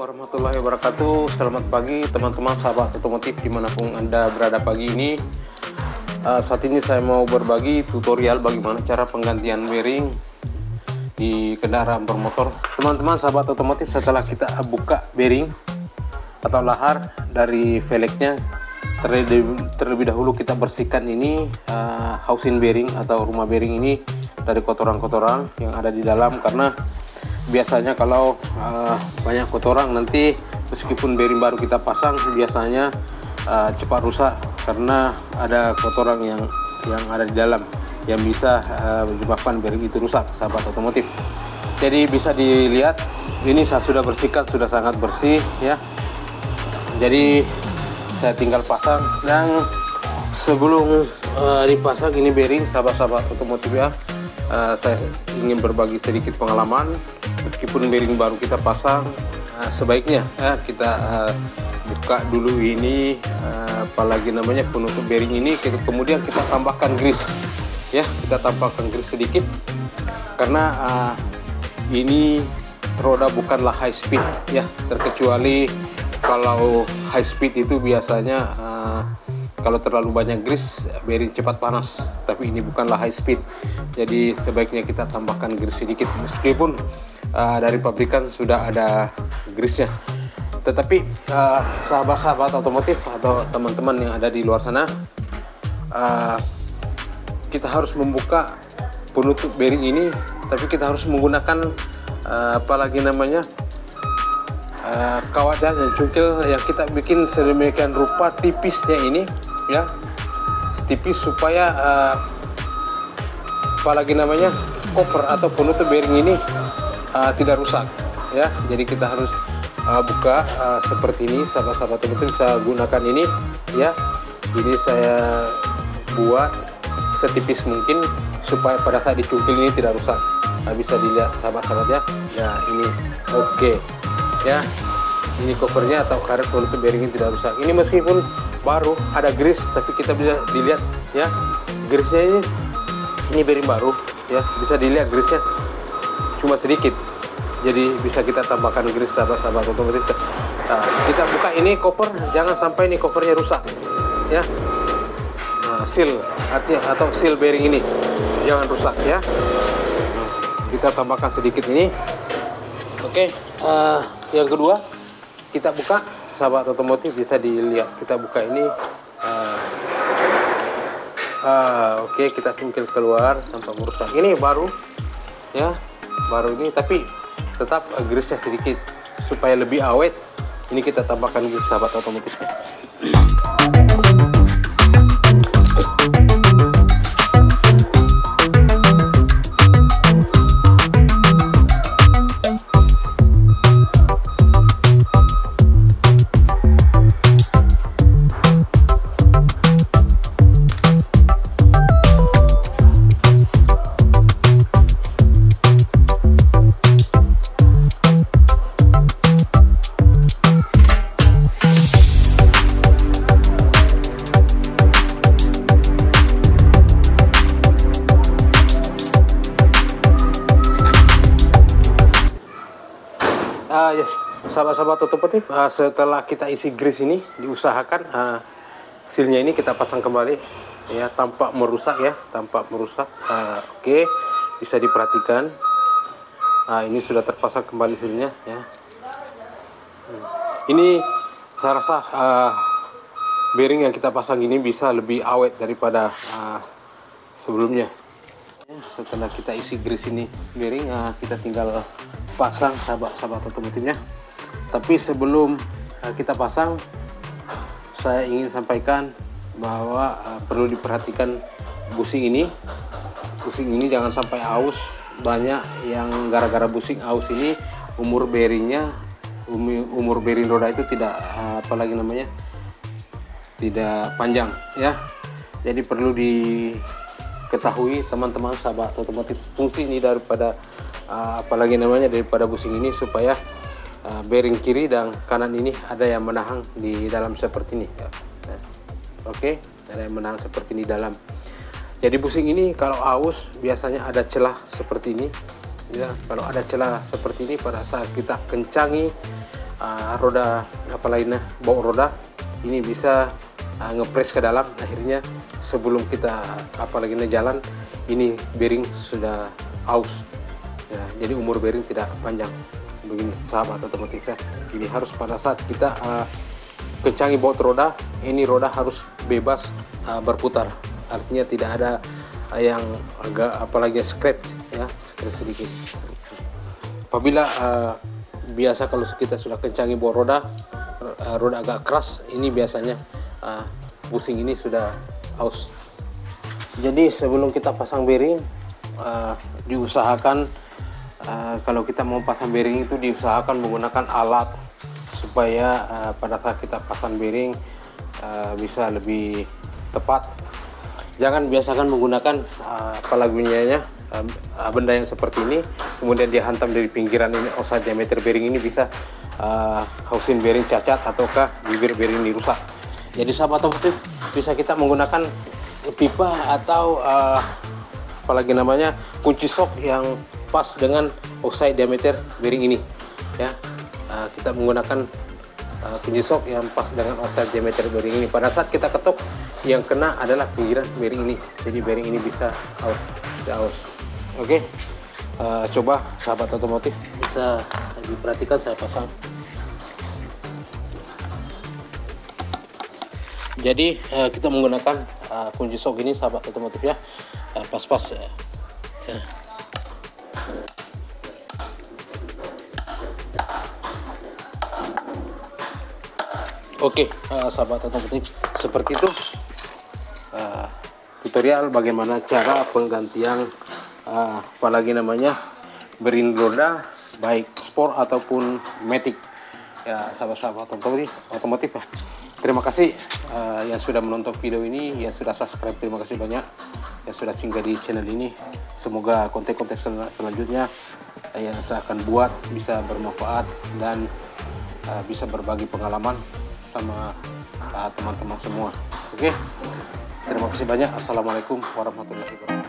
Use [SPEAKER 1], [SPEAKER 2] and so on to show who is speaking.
[SPEAKER 1] warahmatullahi wabarakatuh. Selamat pagi teman-teman sahabat otomotif dimanapun Anda berada pagi ini. Saat ini saya mau berbagi tutorial bagaimana cara penggantian bearing di kendaraan bermotor. Teman-teman sahabat otomotif, setelah kita buka bearing atau lahar dari velgnya, terlebih dahulu kita bersihkan ini housing bearing atau rumah bearing ini dari kotoran-kotoran yang ada di dalam, karena biasanya kalau banyak kotoran nanti meskipun bearing baru kita pasang biasanya cepat rusak karena ada kotoran yang ada di dalam yang bisa menyebabkan bearing itu rusak, sahabat otomotif. Jadi bisa dilihat ini saya sudah bersihkan, sudah sangat bersih ya. Jadi saya tinggal pasang, dan sebelum dipasang ini bearing, sahabat-sahabat otomotif ya, saya ingin berbagi sedikit pengalaman. Meskipun bearing baru kita pasang, sebaiknya kita buka dulu ini, apalagi namanya penutup bearing ini, kemudian kita tambahkan grease ya, kita tambahkan grease sedikit, karena ini roda bukanlah high speed ya, terkecuali kalau high speed itu biasanya kalau terlalu banyak grease bearing cepat panas, tapi ini bukanlah high speed, jadi sebaiknya kita tambahkan grease sedikit meskipun dari pabrikan sudah ada grease-nya. Tetapi sahabat-sahabat otomotif atau teman-teman yang ada di luar sana, kita harus membuka penutup bearing ini, tapi kita harus menggunakan apalagi namanya kawat dan cungkil yang kita bikin sedemikian rupa tipisnya ini ya, tipis supaya apalagi namanya cover atau penutup bearing ini tidak rusak ya. Jadi kita harus buka seperti ini, sahabat-sahabat otomotif. Saya gunakan ini ya, ini saya buat setipis mungkin supaya pada saat dicungkil ini tidak rusak. Bisa dilihat sahabat-sahabat ya, ya ini oke ya, ini covernya atau karet penutup bearing ini tidak rusak. Ini meskipun baru ada grease, tapi kita bisa dilihat ya, grease-nya ini bearing baru ya, bisa dilihat grease-nya cuma sedikit, jadi bisa kita tambahkan grease, sahabat-sahabat otomotif. Kita buka ini cover, jangan sampai ini covernya rusak ya. Seal artinya atau seal bearing ini jangan rusak ya. Kita tambahkan sedikit ini. Oke, yang kedua kita buka, sahabat otomotif, bisa dilihat kita buka ini. Oke, kita cungkil keluar tanpa merusak. Ini baru ya, baru ini, tapi tetap grease-nya sedikit supaya lebih awet. Ini kita tambahkan grease, sahabat otomotif. Yes, sahabat-sahabat otomotif, setelah kita isi grease ini, diusahakan sealnya ini kita pasang kembali ya, tanpa merusak ya, tanpa merusak. Oke, bisa diperhatikan. Ini sudah terpasang kembali sealnya ya. Ini saya rasa bearing yang kita pasang ini bisa lebih awet daripada sebelumnya. Setelah kita isi grease ini bearing, kita tinggal pasang, sahabat-sahabat otomotifnya. Tapi sebelum kita pasang, saya ingin sampaikan bahwa perlu diperhatikan busing ini. Busing ini jangan sampai aus. Banyak yang gara-gara busing aus ini umur bearingnya, umur bearing roda itu tidak apalagi namanya tidak panjang ya. Jadi perlu diketahui teman-teman sahabat otomotif, fungsi ini daripada apalagi namanya daripada busing ini, supaya bearing kiri dan kanan ini ada yang menahan di dalam seperti ini ya. Oke, ada yang menahan seperti ini dalam. Jadi busing ini kalau aus biasanya ada celah seperti ini ya. Kalau ada celah seperti ini, pada saat kita kencangi roda apa lainnya, bau roda ini bisa ngepres ke dalam. Akhirnya sebelum kita apalagi jalan ini bearing sudah aus ya, jadi umur bearing tidak panjang begini sahabat otomotif ya. Jadi harus pada saat kita kencangi baut roda, ini roda harus bebas berputar, artinya tidak ada yang agak apalagi scratch ya, scratch sedikit. Apabila biasa kalau kita sudah kencangi baut roda, roda agak keras, ini biasanya pusing ini sudah aus. Jadi sebelum kita pasang bearing diusahakan kalau kita mau pasang bearing itu diusahakan menggunakan alat supaya pada saat kita pasang bearing bisa lebih tepat. Jangan biasakan menggunakan apalagi benda yang seperti ini kemudian dihantam dari pinggiran ini. Offset diameter bearing ini bisa housing bearing cacat ataukah bibir bearing ini rusak. Jadi sahabat otomotif bisa kita menggunakan pipa atau apalagi kunci sok yang pas dengan offset diameter bearing ini ya. Kita menggunakan kunci sok yang pas dengan offset diameter bearing ini. Pada saat kita ketuk, yang kena adalah pinggiran bearing ini, jadi bearing ini bisa aus. Oke, coba sahabat otomotif bisa diperhatikan saya pasang. Jadi kita menggunakan kunci sok ini sahabat otomotif ya, pas-pas ya. Oke, sahabat otomotif, seperti itu tutorial bagaimana cara penggantian bearing roda baik sport ataupun matic ya sahabat-sahabat otomotif ya. Terima kasih yang sudah menonton video ini, yang sudah subscribe, terima kasih banyak yang sudah singgah di channel ini. Semoga konten-konten selanjutnya yang saya akan buat bisa bermanfaat dan bisa berbagi pengalaman sama teman-teman semua. Oke, terima kasih banyak. Assalamualaikum warahmatullahi wabarakatuh.